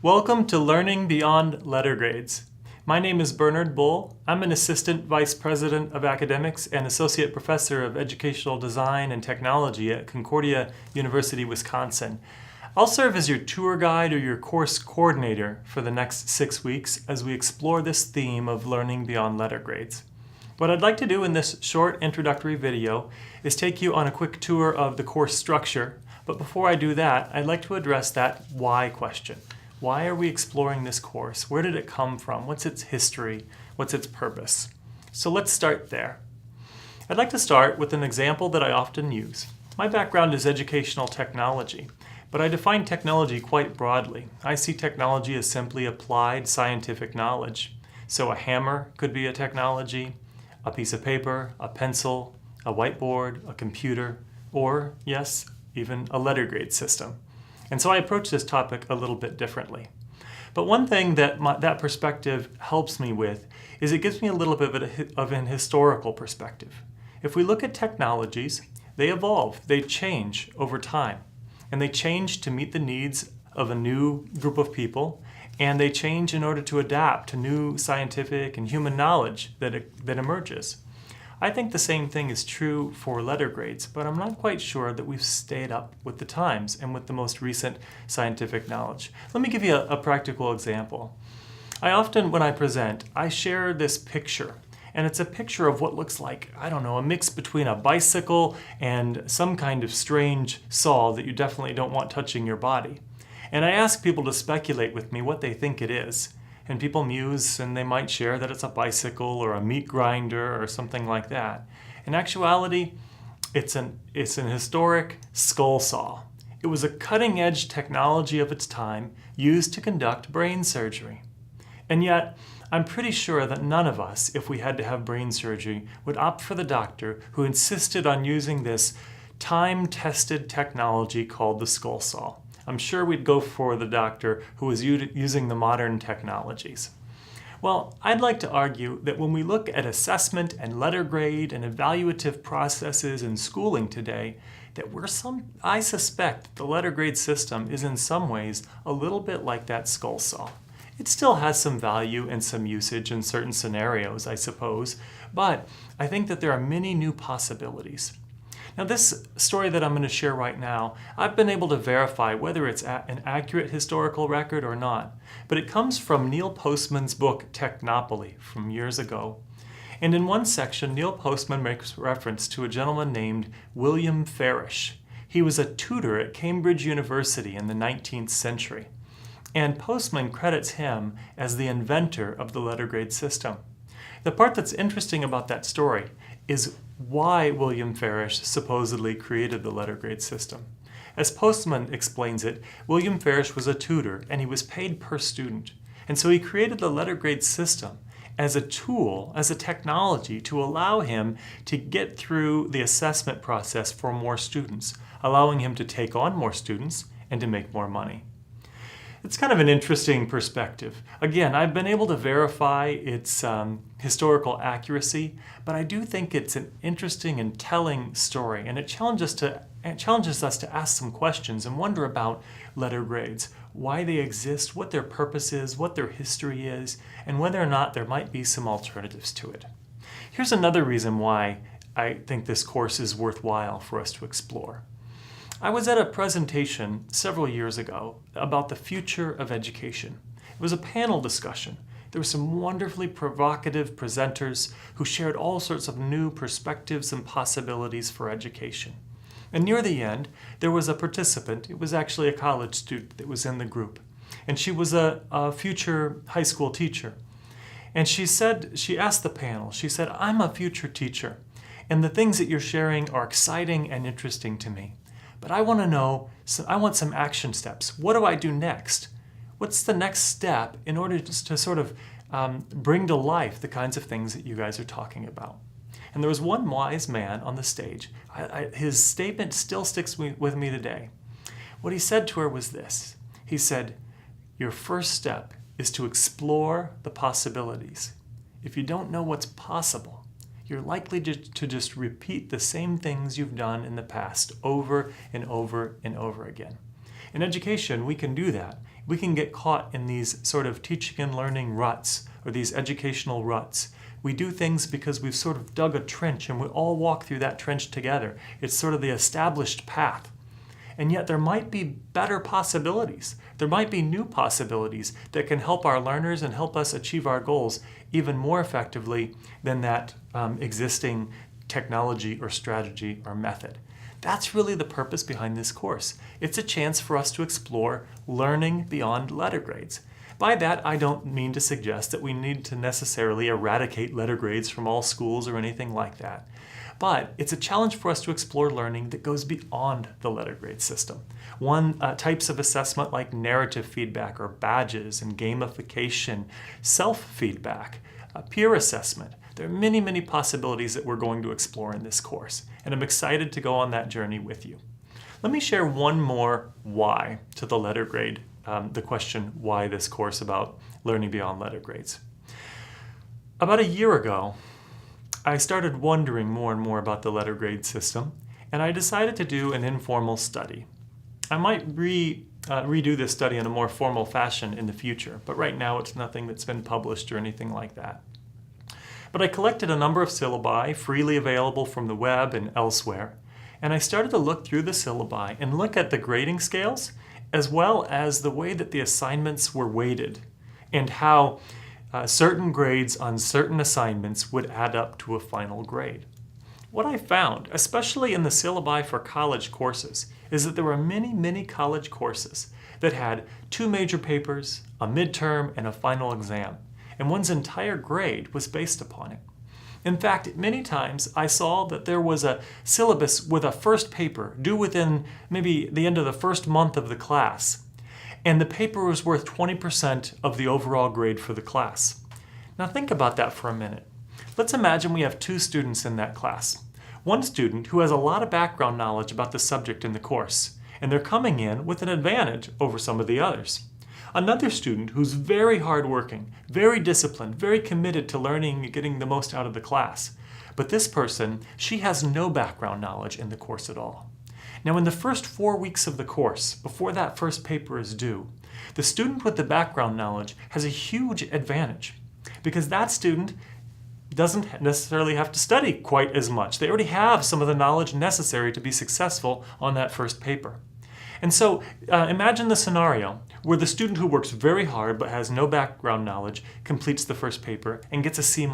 Welcome to Learning Beyond Letter Grades. My name is Bernard Bull. I'm an Assistant Vice President of Academics and Associate Professor of Educational Design and Technology at Concordia University, Wisconsin. I'll serve as your tour guide or your course coordinator for the next 6 weeks as we explore this theme of learning beyond letter grades. What I'd like to do in this short introductory video is take you on a quick tour of the course structure, but before I do that, I'd like to address that why question. Why are we exploring this course? Where did it come from? What's its history? What's its purpose? So let's start there. I'd like to start with an example that I often use. My background is educational technology, but I define technology quite broadly. I see technology as simply applied scientific knowledge. So a hammer could be a technology, a piece of paper, a pencil, a whiteboard, a computer, or, yes, even a letter grade system. And so I approach this topic a little bit differently. But one thing that that perspective helps me with is it gives me a little bit of an historical perspective. If we look at technologies, they evolve, they change over time. And they change to meet the needs of a new group of people, and they change in order to adapt to new scientific and human knowledge that emerges. I think the same thing is true for letter grades, but I'm not quite sure that we've stayed up with the times and with the most recent scientific knowledge. Let me give you a practical example. I often, when I present, I share this picture, and it's a picture of what looks like, I don't know, a mix between a bicycle and some kind of strange saw that you definitely don't want touching your body. And I ask people to speculate with me what they think it is. And people muse, and they might share that it's a bicycle or a meat grinder or something like that. In actuality, it's an historic skull saw. It was a cutting-edge technology of its time used to conduct brain surgery. And yet, I'm pretty sure that none of us, if we had to have brain surgery, would opt for the doctor who insisted on using this time-tested technology called the skull saw. I'm sure we'd go for the doctor who was using the modern technologies. Well, I'd like to argue that when we look at assessment and letter grade and evaluative processes in schooling today, that I suspect the letter grade system is in some ways a little bit like that skull saw. It still has some value and some usage in certain scenarios, I suppose, but I think that there are many new possibilities. Now, this story that I'm going to share right now, I've been able to verify whether it's an accurate historical record or not, but it comes from Neil Postman's book Technopoly from years ago. And in one section, Neil Postman makes reference to a gentleman named William Farish. He was a tutor at Cambridge University in the 19th century. And Postman credits him as the inventor of the letter grade system. The part that's interesting about that story is why William Farish supposedly created the letter grade system. As Postman explains it, William Farish was a tutor and he was paid per student. And so he created the letter grade system as a tool, as a technology to allow him to get through the assessment process for more students, allowing him to take on more students and to make more money. It's kind of an interesting perspective. Again, I've been able to verify its historical accuracy, but I do think it's an interesting and telling story, and it challenges us to ask some questions and wonder about letter grades, why they exist, what their purpose is, what their history is, and whether or not there might be some alternatives to it. Here's another reason why I think this course is worthwhile for us to explore. I was at a presentation several years ago about the future of education. It was a panel discussion. There were some wonderfully provocative presenters who shared all sorts of new perspectives and possibilities for education. And near the end, there was a participant. It was actually a college student that was in the group. And she was a future high school teacher. And she asked the panel, she said, "I'm a future teacher, and the things that you're sharing are exciting and interesting to me. But I want to know, I want some action steps. What do I do next? What's the next step in order to sort of bring to life the kinds of things that you guys are talking about?" And there was one wise man on the stage. His statement still sticks with me today. What he said to her was this. He said, "Your first step is to explore the possibilities. If you don't know what's possible, you're likely to just repeat the same things you've done in the past over and over and over again." In education, we can do that. We can get caught in these sort of teaching and learning ruts, or these educational ruts. We do things because we've sort of dug a trench and we all walk through that trench together. It's sort of the established path. And yet there might be better possibilities. There might be new possibilities that can help our learners and help us achieve our goals even more effectively than that existing technology or strategy or method. That's really the purpose behind this course. It's a chance for us to explore learning beyond letter grades. By that, I don't mean to suggest that we need to necessarily eradicate letter grades from all schools or anything like that. But it's a challenge for us to explore learning that goes beyond the letter grade system. Types of assessment like narrative feedback or badges and gamification, self-feedback, peer assessment. There are many, many possibilities that we're going to explore in this course, and I'm excited to go on that journey with you. Let me share one more why to the letter grade, the question why this course about learning beyond letter grades. About a year ago, I started wondering more and more about the letter grade system, and I decided to do an informal study. I might redo this study in a more formal fashion in the future, but right now it's nothing that's been published or anything like that. But I collected a number of syllabi freely available from the web and elsewhere, and I started to look through the syllabi and look at the grading scales as well as the way that the assignments were weighted and how certain grades on certain assignments would add up to a final grade. What I found, especially in the syllabi for college courses, is that there were many, many college courses that had 2 major papers, a midterm, and a final exam, and one's entire grade was based upon it. In fact, many times I saw that there was a syllabus with a first paper due within maybe the end of the first month of the class, and the paper was worth 20% of the overall grade for the class. Now think about that for a minute. Let's imagine we have 2 students in that class. One student who has a lot of background knowledge about the subject in the course, and they're coming in with an advantage over some of the others. Another student who's very hardworking, very disciplined, very committed to learning and getting the most out of the class. But this person, she has no background knowledge in the course at all. Now in the first 4 weeks of the course, before that first paper is due, the student with the background knowledge has a huge advantage because that student doesn't necessarily have to study quite as much. They already have some of the knowledge necessary to be successful on that first paper. And so imagine the scenario where the student who works very hard but has no background knowledge completes the first paper and gets a C-.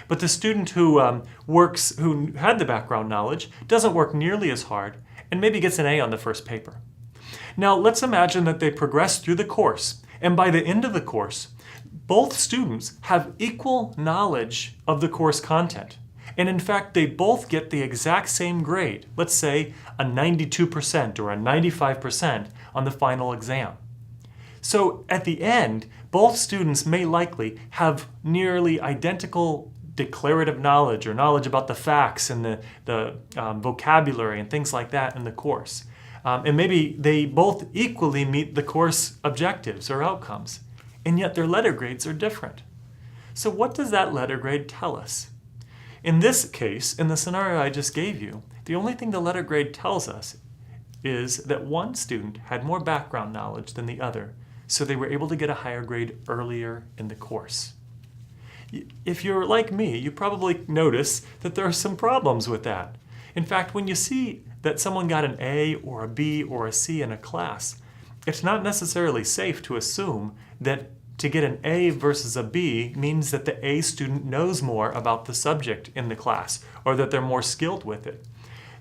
But the student who had the background knowledge doesn't work nearly as hard and maybe gets an A on the first paper. Now let's imagine that they progress through the course, and by the end of the course, both students have equal knowledge of the course content. And in fact, they both get the exact same grade, let's say a 92% or a 95% on the final exam. So at the end, both students may likely have nearly identical declarative knowledge or knowledge about the facts and the vocabulary and things like that in the course. And maybe they both equally meet the course objectives or outcomes, and yet their letter grades are different. So what does that letter grade tell us? In this case, in the scenario I just gave you, the only thing the letter grade tells us is that one student had more background knowledge than the other, so they were able to get a higher grade earlier in the course. If you're like me, you probably notice that there are some problems with that. In fact, when you see that someone got an A or a B or a C in a class, it's not necessarily safe to assume that to get an A versus a B means that the A student knows more about the subject in the class or that they're more skilled with it.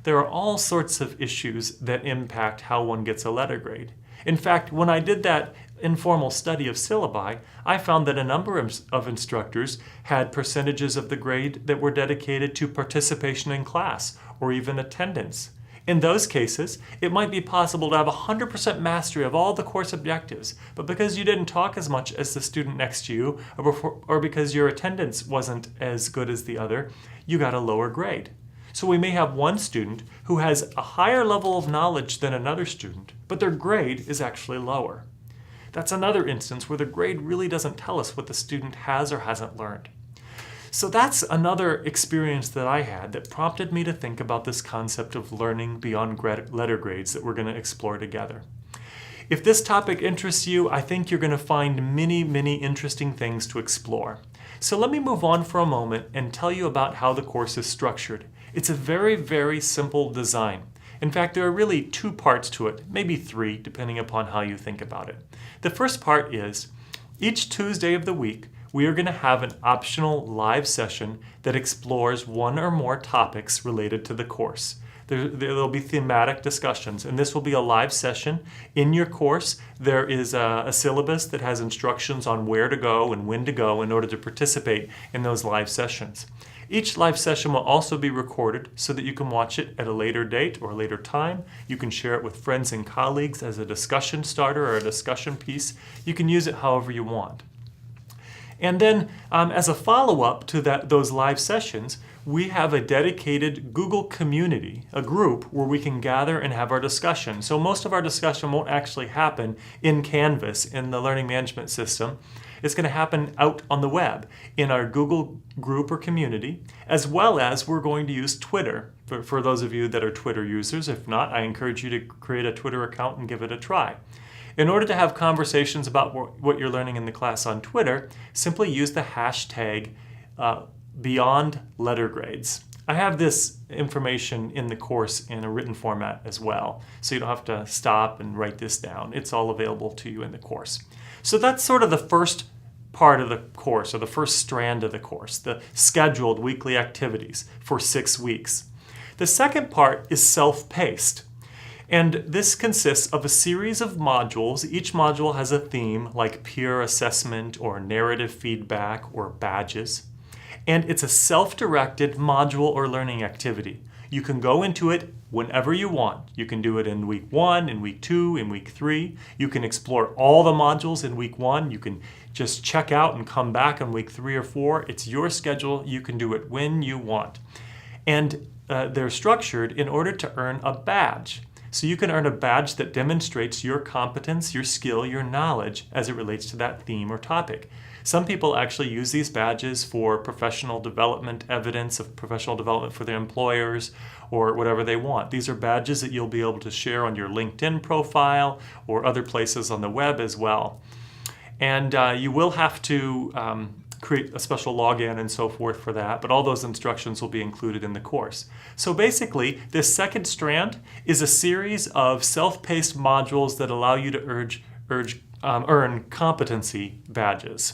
There are all sorts of issues that impact how one gets a letter grade. In fact, when I did that informal study of syllabi, I found that a number of instructors had percentages of the grade that were dedicated to participation in class or even attendance. In those cases, it might be possible to have 100% mastery of all the course objectives, but because you didn't talk as much as the student next to you, or because your attendance wasn't as good as the other, you got a lower grade. So we may have one student who has a higher level of knowledge than another student, but their grade is actually lower. That's another instance where the grade really doesn't tell us what the student has or hasn't learned. So that's another experience that I had that prompted me to think about this concept of learning beyond letter grades that we're going to explore together. If this topic interests you, I think you're going to find many, many interesting things to explore. So let me move on for a moment and tell you about how the course is structured. It's a very, very simple design. In fact, there are really two parts to it, maybe three, depending upon how you think about it. The first part is, each Tuesday of the week, we are going to have an optional live session that explores one or more topics related to the course. There'll be thematic discussions, and this will be a live session. In your course, there is a syllabus that has instructions on where to go and when to go in order to participate in those live sessions. Each live session will also be recorded so that you can watch it at a later date or a later time. You can share it with friends and colleagues as a discussion starter or a discussion piece. You can use it however you want. And then as a follow-up to those live sessions, we have a dedicated Google community, a group where we can gather and have our discussion. So most of our discussion won't actually happen in Canvas, in the learning management system. It's going to happen out on the web in our Google group or community, as well as we're going to use Twitter. For those of you that are Twitter users, if not, I encourage you to create a Twitter account and give it a try. In order to have conversations about what you're learning in the class on Twitter, simply use the hashtag BeyondLetterGrades. I have this information in the course in a written format as well, so you don't have to stop and write this down. It's all available to you in the course. So that's sort of the first part of the course, or the first strand of the course, the scheduled weekly activities for 6 weeks. The second part is self-paced. And this consists of a series of modules. Each module has a theme like peer assessment or narrative feedback or badges. And it's a self-directed module or learning activity. You can go into it whenever you want. You can do it in week 1, in week 2, in week 3. You can explore all the modules in week 1. You can just check out and come back in week 3 or 4. It's your schedule. You can do it when you want. And they're structured in order to earn a badge. So you can earn a badge that demonstrates your competence, your skill, your knowledge as it relates to that theme or topic. Some people actually use these badges for professional development, evidence of professional development for their employers or whatever they want. These are badges that you'll be able to share on your LinkedIn profile or other places on the web as well. And you will have to create a special login and so forth for that, but all those instructions will be included in the course. So basically, this second strand is a series of self-paced modules that allow you to earn competency badges.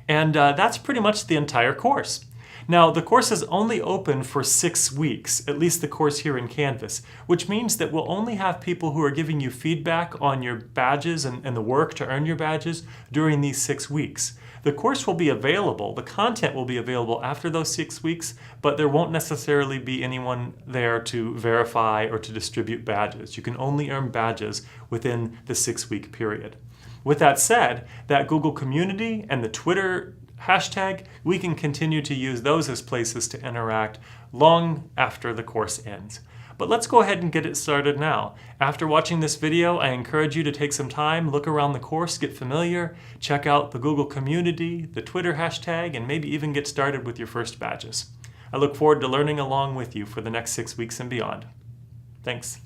And that's pretty much the entire course. Now, the course is only open for 6 weeks, at least the course here in Canvas, which means that we'll only have people who are giving you feedback on your badges and the work to earn your badges during these 6 weeks. The course will be available, the content will be available after those 6 weeks, but there won't necessarily be anyone there to verify or to distribute badges. You can only earn badges within the 6-week period. With that said, that Google community and the Twitter hashtag, we can continue to use those as places to interact long after the course ends. But let's go ahead and get it started now. After watching this video, I encourage you to take some time, look around the course, get familiar, check out the Google community, the Twitter hashtag, and maybe even get started with your first badges. I look forward to learning along with you for the next 6 weeks and beyond. Thanks.